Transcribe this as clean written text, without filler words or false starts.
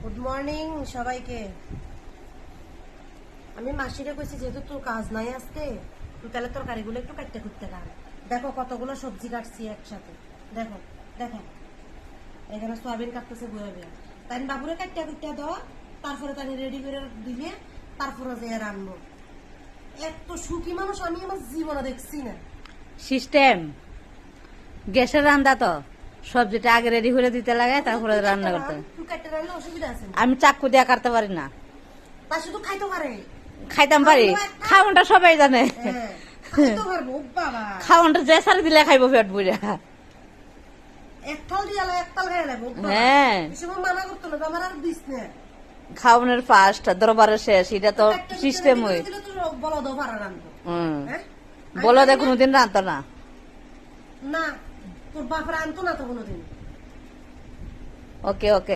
Good morning সবাইকে। আমি মাসিরে কইছি যেহেতু তোর কাজ নাই আজকে, তুই তাহলে তরকারিগুলো একটু কাটতে করতে লাগ। দেখো কতগুলো সবজি কাটছি একসাথে। দেখো দেখো এখানে সয়াবিন কাটতেছে বয়ে বয়ে। তাই বাবুরে কাটতে কুটতে দাও, তারপরে তাই রেডি করে দিলে তারপরে যে রান্না। এত সুখী মানুষ আমি আমার জীবনে দেখছি না। সিস্টেম গ্যাসের রান্না তো সবজিটা আগে রেডি করে দিতে লাগে, তারপরে রান্না করতে। তুই কাটতে রান্না অসুবিধা আছে না? আমি চাকু দিয়ে কাটতে পারি না। তা শুধু খাইতে পারে। খাইতাম পারি, খাওয়ানটা সবাই জানে। হ্যাঁ, খাইতে পারবো বাবা। খাওয়ানটা যে সারি দিলে খাইবো পেট বুড়া। একটাল দিয়ে একটাল খাই লাগবো। হ্যাঁ, এসব মানা করতো না, আমার আর দিস না। খাওয়ানোর ফার্স্ট দরবারের শেষ, এটা তো সিস্টেম হই। বলো দো পারা রান্না। হ্যাঁ বলো দে কোনোদিন রান্তো না। না, তোর বাপরা আনতো না তো কোনোদিন। ওকে ওকে।